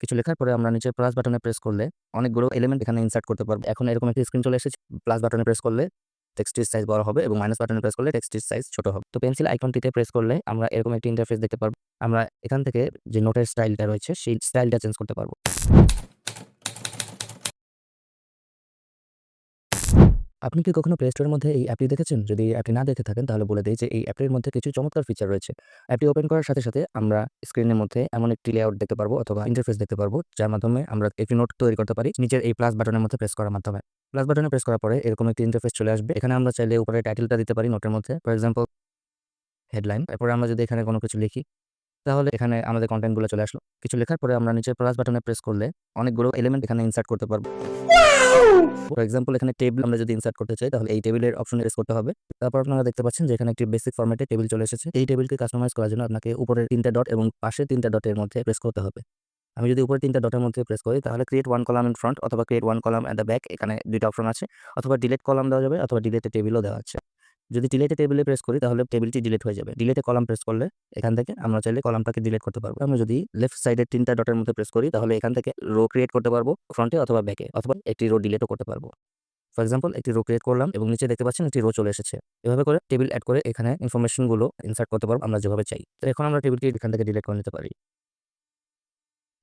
কিছু লেখার পরে আমরা নিচে প্লাস বাটনে প্রেস করলে অনেকগুলো এলিমেন্ট এখানে ইনসার্ট করতে পারবো। এখন এরকম একটা স্ক্রিন চলে এসেছে। প্লাস বাটনে প্রেস করলে টেক্সটের সাইজ বড় হবে এবং মাইনাস বাটনে প্রেস করলে টেক্সটের সাইজ ছোট হবে। তো পেন্সিল আইকনটিতে প্রেস করলে আমরা এরকম একটি ইন্টারফেস দেখতে পারবো। আমরা এখান থেকে যে নোটের স্টাইলটা রয়েছে সেই স্টাইলটা চেঞ্জ করতে পারবো। আপনি কি কখনো প্লে স্টোরের মধ্যে এই অ্যাপটি দেখেছেন? যদি অ্যাপটি না দেখে থাকেন তাহলে বলে দেই যে এই অ্যাপটির মধ্যে কিছু চমৎকার ফিচার রয়েছে। অ্যাপটি ওপেন করার সাথে, সাথে আমরা স্ক্রিনের মধ্যে এমন একটি লেআউট দেখতে পারবো অথবা ইন্টারফেস দেখতে পারবো যার মাধ্যমে আমরা একটি নোট তৈরি করতে পারি নিচের এই প্লাস বাটনের মধ্যে প্রেস করার মাধ্যমে। প্লাস বাটনে প্রেস করার পরে এরকম একটি ইন্টারফেস চলে আসবে। এখানে আমরা চাইলে উপরে টাইটেলটা দিতে পারি নোটের মধ্যে। For example headline. এরপরে আমরা যদি এখানে কোনো কিছু লিখি তাহলে এখানে আমাদের কনটেন্ট গুলো চলে আসলো। কিছু লেখার পরে আমরা নিচে প্লাস বাটনে প্রেস করলে অনেকগুলো এলিমেন্ট এখানে ইনসার্ট করতে পারবো। ফর এক্সাম্পল এখানে টেবিল আমরা যদি ইনসার্ট করতে চাই তাহলে এই টেবিলের অপশনে প্রেস করতে হবে। তারপর আপনারা দেখতে পাচ্ছেন যে এখানে একটি বেসিক ফরম্যাটে টেবিল চলে এসেছে। এই টেবিলকে কাস্টমাইজ করার জন্য আপনাকে উপরের ৩ টা ডট এবং পাশের ৩ টা ডটের মধ্যে প্রেস করতে হবে। আমি যদি উপরের ৩ টা ডটের মধ্যে প্রেস করি তাহলে create one column in front অথবা create one column at the back এখানে ২ টা অপশন আছে। অথবা ডিলিট কলাম দেওয়া যাবে অথবা ডিলিট এ টেবিলও দেওয়া আছে। যদি ডিলিট এ টেবিলে প্রেস করি তাহলে টেবিলটি ডিলিট হয়ে যাবে। ডিলিট এ কলাম প্রেস করলে এখান থেকে আমরা চাইলে কলামটাকে ডিলিট করতে পারবো। আমরা যদি লেফট সাইডের ৩ টা ডটের মধ্যে প্রেস করি তাহলে এখান থেকে রো ক্রিয়েট করতে পারবো ফ্রন্টে অথবা ব্যাকে অথবা একটি রো ডিলিটও করতে পারবো। ফর এক্সাম্পল একটি রো ক্রিয়েট করলাম এবং নিচে দেখতে পাচ্ছেন একটি রো চলে এসেছে। এভাবে করে টেবিল এড করে এখানে ইনফরমেশন গুলো ইনসার্ট করতে পারবো আমরা যেভাবে চাই। তো এখন আমরা টেবিলটি এখান থেকে ডিলিট করে নিতে পারি।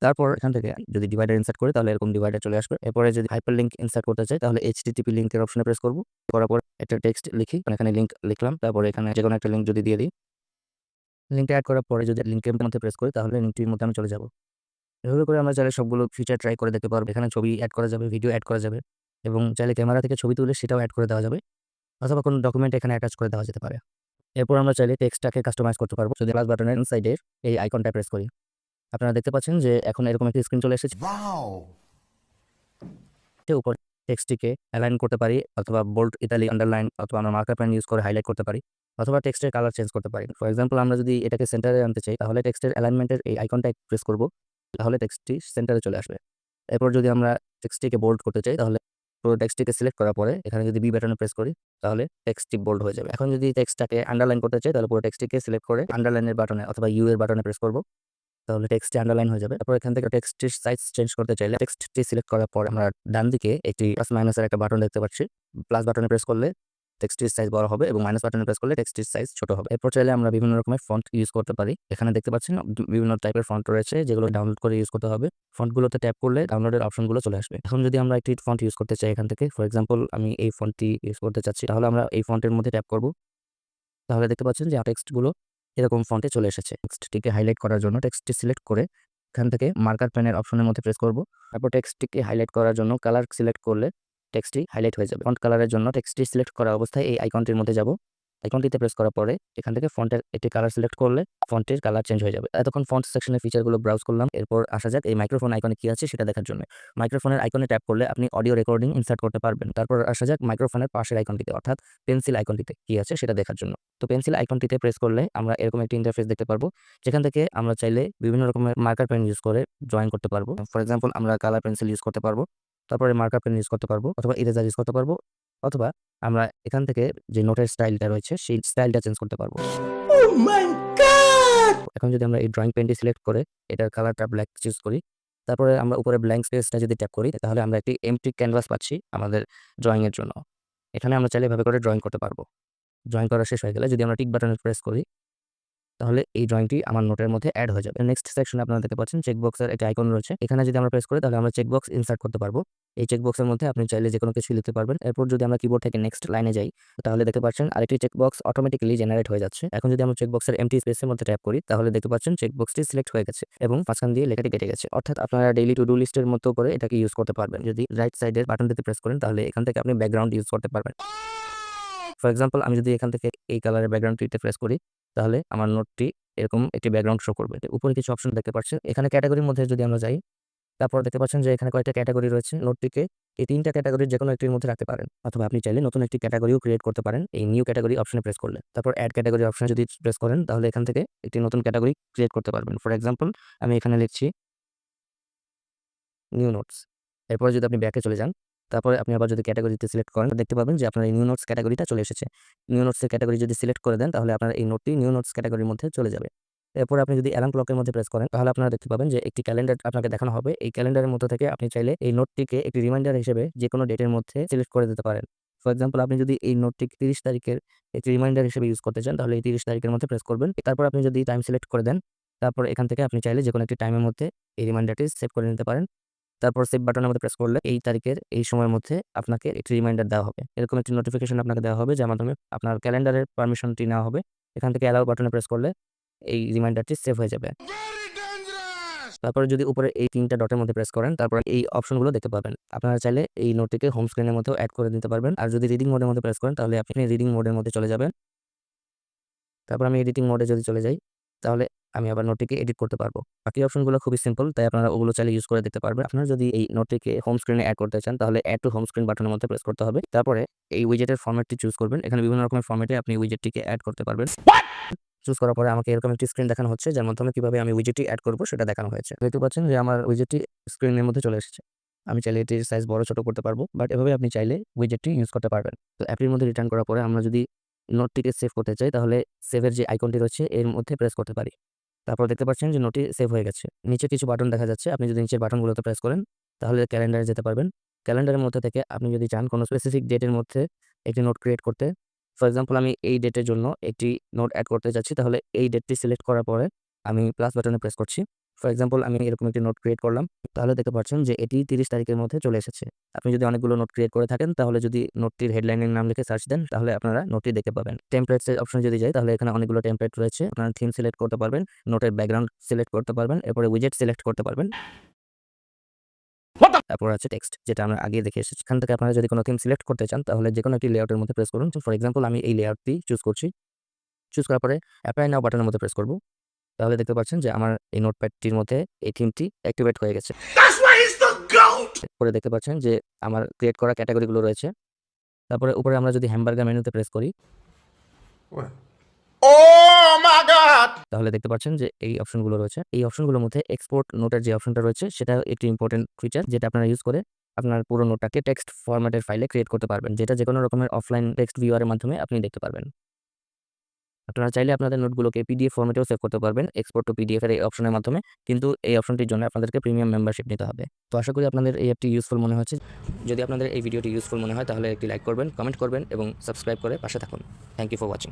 তারপর এখান থেকে যদি ডিভাইডার ইনসার্ট করি তাহলে এরকম ডিভাইডার চলে আসবে। এরপরে যদি হাইপারলিংক ইনসার্ট করতে চাই তাহলে HTTP লিংকের অপশনে প্রেস করব। করার পর একটা টেক্সট লিখি, এখানে লিংক লিখলাম। তারপরে এখানে যেকোনো একটা লিংক যদি দিয়ে দিই। লিংকটা এড করার পরে যদি লিংকের মধ্যে প্রেস করি তাহলে লিংকটির মধ্যে আমি চলে যাব। এভাবে করে আমরা চাইলে সবগুলো ফিচার ট্রাই করে দেখতে পারবো। এখানে ছবি এড করা যাবে, ভিডিও এড করা যাবে এবং চাইলে ক্যামেরা থেকে ছবি তুলে সেটাও এড করে দেওয়া যাবে অথবা কোনো ডকুমেন্ট এখানে অ্যাটাচ করে দেওয়া যেতে পারে। এরপর আমরা চাইলে টেক্সটটাকে কাস্টমাইজ করতে পারবো যদি প্লাস বাটনের সাইডের এই আইকনটা প্রেস করি। আপনারা দেখতে পাচ্ছেন যে এখন এরকম একটি স্ক্রিন চলে এসেছে। উপর টেক্সটটিকে অ্যালাইন করতে পারি অথবা বোল্ড, ইটালি, আন্ডারলাইন অথবা আমরা মার্কার পেন ইউজ করে হাইলাইট করতে পারি অথবা টেক্সটের কালার চেঞ্জ করতে পারি। ফর এক্সাম্পল আমরা যদি এটাকে সেন্টারে আনতে চাই তাহলে টেক্সটের অ্যালাইনমেন্টের এই আইকনটা প্রেস করব। তাহলে টেক্সটটি সেন্টারে চলে আসবে। এরপর যদি আমরা টেক্সটটিকে বোল্ড করতে চাই তাহলে পুরো টেক্সটটিকে সিলেক্ট করার পরে এখানে যদি বি বাটনে প্রেস করি তাহলে টেক্সটটি বোল্ড হয়ে যাবে। এখন যদি টেক্সটটাকে আন্ডারলাইন করতে চাই তাহলে পুরো টেক্সটটিকে সিলেক্ট করে আন্ডারলাইনের বাটনে অথবা ইউ এর বাটনে প্রেস করব। তাহলে টেক্সটটি আন্ডারলাইন হয়ে যাবে। তারপর এখান থেকে টেক্সটের সাইজ চেঞ্জ করতে চাইলে টেক্সটটি সিলেক্ট করার পর আমরা ডান দিকে একটি প্লাস মাইনাসের একটা বাটন দেখতে পাচ্ছি। প্লাস বাটনে প্রেস করলে টেক্সটের সাইজ বড় হবে এবং মাইনাস বাটনে প্রেস করলে টেক্সটের সাইজ ছোট হবে। এরপর চাইলে আমরা বিভিন্ন রকমের ফন্ট ইউজ করতে পারি। এখানে দেখতে পাচ্ছেন বিভিন্ন টাইপের ফন্ট রয়েছে যেগুলো ডাউনলোড করে ইউজ করতে হবে। ফন্টগুলোতে ট্যাপ করলে ডাউনলোডের অপশনগুলো চলে আসবে। এখন যদি আমরা একটি ফন্ট ইউজ করতে চাই এখান থেকে, ফর এক্সাম্পল আমি এই ফন্টটি ইউজ করতে চাচ্ছি, তাহলে আমরা এই ফন্টের মধ্যে ট্যাপ করব। তাহলে দেখতে পাচ্ছেন যে টেক্সটগুলো এরকম ফন্টে চলে এসেছে। টেক্সটটিকে হাইলাইট করার জন্য টেক্সটটি সিলেক্ট করে এখান থেকে মার্কার পেনের অপশনের মধ্যে প্রেস করব। তারপর টেক্সটটিকে হাইলাইট করার জন্য কালার সিলেক্ট করলে টেক্সটটি হাইলাইট হয়ে যাবে। ফন্ট কালারের জন্য টেক্সটটি সিলেক্ট করা অবস্থায় এই আইকনটির মধ্যে যাব। আইকনটিতে প্রেস করার পরে এখান থেকে ফন্টের একটি কালার সিলেক্ট করলে ফন্টের কালার চেঞ্জ হয়ে যাবে। এতক্ষণ ফন্ট সেকশনের ফিচারগুলো ব্রাউজ করলাম। এরপর আসা যাক এই মাইক্রোফোন আইকনে কি আছে সেটা দেখার জন্য। মাইক্রোফোনের আইকনে ট্যাপ করলে আপনি অডিও রেকর্ডিং ইনসার্ট করতে পারবেন। তারপর আসা যাক মাইক্রোফোনের পাশের আইকনটিতে অর্থাৎ পেন্সিল আইকনটিতে কি আছে সেটা দেখার জন্য। তো পেন্সিল আইকনটিতে প্রেস করলে আমরা এরকম একটি ইন্টারফেস দেখতে পারবো যেখান থেকে আমরা চাইলে বিভিন্ন রকমের মার্কার পেন ইউজ করে ড্রয়িং করতে পারবো। ফর এক্সাম্পল আমরা কালার পেন্সিল ইউজ করতে পারবো, তারপরে মার্কার পেন ইউজ করতে পারবো অথবা ইরেজার ইউজ করতে পারবো অথবা আমরা এখান থেকে যে নোটের স্টাইলটা রয়েছে সেই স্টাইলটা চেঞ্জ করতে পারবো। এখন যদি আমরা এই ড্রয়িং পেনটি সিলেক্ট করে এটার কালারটা ব্ল্যাক চুজ করি, তারপরে আমরা উপরে ব্ল্যাঙ্ক স্পেসটা যদি ট্যাপ করি তাহলে আমরা একটি এমপ্টি ক্যানভাস পাচ্ছি আমাদের ড্রয়িং এর জন্য। এখানে আমরা চাইলে এভাবে করে ড্রয়িং করতে পারবো। ড্রয়িং করা শেষ হয়ে গেলে যদি আমরা টিক বাটনে প্রেস করি তাহলে এই ড্রয়িংটি আমার নোটের মধ্যে এড হয়ে যাবে। নেক্সট সেকশনে আপনারা দেখতে পাচ্ছেন চেকবক্সের একটা আইকন রয়েছে। এখানে যদি আমরা প্রেস করি তাহলে আমরা চেকবক্স ইনসার্ট করতে পারবো। এই চেকবক্সের মধ্যে আপনি চাইলে যেকোনো কিছু লিখতে পারবেন। এরপর যদি আমরা কিবোর্ড থেকে নেক্সট লাইনে যাই তাহলে দেখতে পাচ্ছেন আরেকটি চেকবক্স অটোমেটিক্যালি জেনারেট হয়ে যাচ্ছে। এখন যদি আমরা চেকবক্সের এমটি স্পেসের মধ্যে ট্যাপ করি তাহলে দেখতে পাচ্ছেন চেকবক্সটি সিলেক্ট হয়ে গেছে এবং মাঝখান দিয়ে লেখাটি কেটে গেছে। অর্থাৎ আপনারা ডেইলি টু ডু লিস্টের মতো করে এটাকে ইউজ করতে পারবেন। যদি রাইট সাইডের বাটনটিতে প্রেস করেন তাহলে এখান থেকে আপনি ব্যাকগ্রাউন্ড ইউজ করতে পারবেন। ফর এক্সাম্পল আমি যদি এখান থেকে এই কালারের ব্যাকগ্রাউন্ডটিতে প্রেস করি তাহলে আমার নোটটি এরকম একটি ব্যাকগ্রাউন্ড শো করবে। উপরে কিছু অপশন দেখতে পাচ্ছেন। এখানে ক্যাটেগরির মধ্যে যদি আমরা যাই তারপর দেখতে পাচ্ছেন যে এখানে কয়েকটা ক্যাটেগরি রয়েছে। নোটটিকে এই ৩ টা ক্যাটেগরির যেকোনো একটির মধ্যে রাখতে পারেন অথবা আপনি চাইলে নতুন একটি ক্যাটেগরিও ক্রিয়েট করতে পারেন এই নিউ ক্যাটেগরি অপশনে প্রেস করলে। তারপর এড ক্যাটেগরি অপশনে যদি প্রেস করেন তাহলে এখান থেকে একটি নতুন ক্যাটেগরি ক্রিয়েট করতে পারবেন। ফর এক্সাম্পল আমি এখানে লিখছি নিউ নোটস। এরপরে যদি আপনি ব্যাকে চলে যান তারপরে আপনি আবার যদি ক্যাটেগরিতে সিলেক্ট করেন দেখতে পাবেন যে আপনার এই নিউ নোটস ক্যাটেগরিটা চলে এসেছে। নিউ নোটসের ক্যাটেগরি যদি সিলেক্ট করে দেন তাহলে আপনার এই নোটটি নিউ নোটস ক্যাটেগরির মধ্যে চলে যাবে এরপর আপনি যদি অ্যালার্ম ক্লকের মধ্যে প্রেস করেন তাহলে আপনারা দেখতে পাবেন যে একটি ক্যালেন্ডার আপনাকে দেখানো হবে। এই ক্যালেন্ডারের মধ্য থেকে আপনি চাইলে এই নোটটিকে একটি রিমাইন্ডার হিসেবে যেকোনো ডেটের মধ্যে সিলেক্ট করে দিতে পারেন। ফর এক্সাম্পল আপনি যদি এই নোটটিকে 30 তারিখের একটি রিমাইন্ডার হিসেবে ইউজ করতে চান তাহলে এই 30 তারিখের মধ্যে প্রেস করবেন। তারপর আপনি যদি টাইম সিলেক্ট করে দেন, তারপর এখান থেকে আপনি চাইলে যেকোনো একটি টাইমের মধ্যে এই রিমাইন্ডারটি সেভ করে নিতে পারেন। তারপর সেভ বাটনের মধ্যে প্রেস করলে এই তারিখের এই সময়ের মধ্যে আপনাকে একটি রিমাইন্ডার দেওয়া হবে। এরকম একটি নোটিফিকেশন আপনাকে দেওয়া হবে যার মাধ্যমে আপনার ক্যালেন্ডারের পারমিশনটি নেওয়া হবে। এখান থেকে অ্যালাউ বাটনে প্রেস করলে এই রিমাইন্ডারটি সেভ হয়ে যাবে। তারপরে যদি উপরে এই 3টা ডটের মধ্যে প্রেস করেন তারপর এই অপশনগুলো দেখতে পাবেন। আপনারা চাইলে এই নোটটিকে হোম স্ক্রিনের মধ্যেও এড করে দিতে পারবেন। আর যদি রিডিং মোডের মধ্যে প্রেস করেন তাহলে আপনি রিডিং মোডের মধ্যে চলে যাবেন। তারপর আমি এডিটিং মোডে যদি চলে যাই তাহলে আমি আবার নোটটিকে এডিট করতে পারবো। বাকি অপশনগুলো খুবই সিম্পল, তাই আপনারা ওগুলো চাইলে ইউজ করে দেখতে পারবেন। আপনারা যদি এই নোটটিকে হোম স্ক্রিনে এড করতে চান তাহলে এড টু হোম স্ক্রিন বাটনের মধ্যে প্রেস করতে হবে। তারপরে এই উইজেটের ফরম্যাটটি চুজ করবেন। এখানে বিভিন্ন রকমের ফরম্যাটে আপনি উইজেটটিকে এড করতে পারবেন। চুজ করার পরে আমাকে এরকম একটি স্ক্রিন দেখানো হচ্ছে যার মাধ্যমে কিভাবে আমি উইজেটটি এড করব সেটা দেখানো হয়েছে। দেখতে পাচ্ছেন যে আমার উইজেটটি স্ক্রিনের মধ্যে চলে এসেছে। আমি চাইলে এটির সাইজ বড় ছোট করতে পারবো, বাট এভাবে আপনি চাইলে উইজেটটি ইউজ করতে পারবেন। তো অ্যাপটির মধ্যে রিটার্ন করার পরে আমরা যদি নোটটিকে সেভ করতে চাই তাহলে সেভের যে আইকনটি রয়েছে এর মধ্যে প্রেস করতে পারি। তারপর দেখতে পাচ্ছেন যে নোটটি সেভ হয়ে গেছে। নিচে কিছু বাটন দেখা যাচ্ছে। আপনি যদি নিচের বাটনগুলোতে প্রেস করেন তাহলে ক্যালেন্ডারে যেতে পারবেন। ক্যালেন্ডারের মধ্যে থেকে আপনি যদি চান কোনো স্পেসিফিক ডেটের মধ্যে একটি নোট ক্রিয়েট করতে, ফর এক্সাম্পল আমি এই ডেটের জন্য একটি নোট এড করতে যাচ্ছি, তাহলে এই ডেটটি সিলেক্ট করার পরে আমি প্লাস বাটনে প্রেস করছি। ফর এক্সাম্পল আমি এরকম একটি নোট ক্রিয়েট করলাম, তাহলে দেখতে পাচ্ছেন যে এটি 30 তারিখের মধ্যে চলে এসেছে। আপনি যদি অনেকগুলো নোট ক্রিয়েট করে থাকেন তাহলে যদি নোটটির হেডলাইনের নাম লিখে সার্চ দেন তাহলে আপনারা নোটটি দেখতে পাবেন। টেমপ্লেটস এর অপশনে যদি যাই তাহলে এখানে অনেকগুলো টেমপ্লেট রয়েছে। আপনারা থিম সিলেক্ট করতে পারবেন, নোটের ব্যাকগ্রাউন্ড সিলেক্ট করতে পারবেন, এরপরে উইজেট সিলেক্ট করতে পারবেন। তারপর আছে টেক্সট, যেটা আমরা আগে দেখে এসেছি। এখান থেকে আপনারা যদি কোনো থিম সিলেক্ট করতে চান তাহলে যেকোনো একটি লেআউটের মধ্যে প্রেস করুন। ফর এক্সাম্পল আমি এই লেআউটটি চুজ করছি। চুজ করার পরে অ্যাপ্লাই নাও বাটনের মধ্যে প্রেস করব। তাহলে দেখতে পাচ্ছেন যে আমার এই নোটপ্যাডটির মধ্যে এই থিমটি অ্যাক্টিভেট হয়ে গেছে। পরে দেখতে পাচ্ছেন যে আমার ক্রিয়েট করা ক্যাটাগরিগুলো রয়েছে। তারপরে উপরে আমরা যদি হ্যামবার্গার মেনুতে প্রেস করি তাহলে দেখতে পাচ্ছেন যে এই অপশনগুলো রয়েছে। এই অপশনগুলোর মধ্যে এক্সপোর্ট নোটের যে অপশনটা রয়েছে সেটা একটি ইম্পর্টেন্ট ফিচার, যেটা আপনারা ইউজ করে আপনার পুরো নোটটাকে টেক্সট ফরম্যাটের ফাইলে ক্রিয়েট করতে পারবেন, যেটা যেকোনো রকমের অফলাইন টেক্সট ভিউয়ারের মাধ্যমে আপনি দেখতে পারবেন। আপনারা চাইলে আপনাদের নোটগুলোকে পিডিএফ ফরম্যাটেও সেভ করতে পারবেন এক্সপোর্ট টু পিডিএফ এর এই অপশনের মাধ্যমে, কিন্তু এই অপশনটির জন্য আপনাদেরকে প্রিমিয়াম মেম্বারশিপ নিতে হবে। তো আশা করি আপনাদের এই অ্যাপটি ইউজফুল মনে হচ্ছে। যদি আপনাদের এই ভিডিওটি ইউজফুল মনে হয় তাহলে একটি লাইক করবেন, কমেন্ট করবেন এবং সাবস্ক্রাইব করে পাশে থাকুন। Thank you for watching.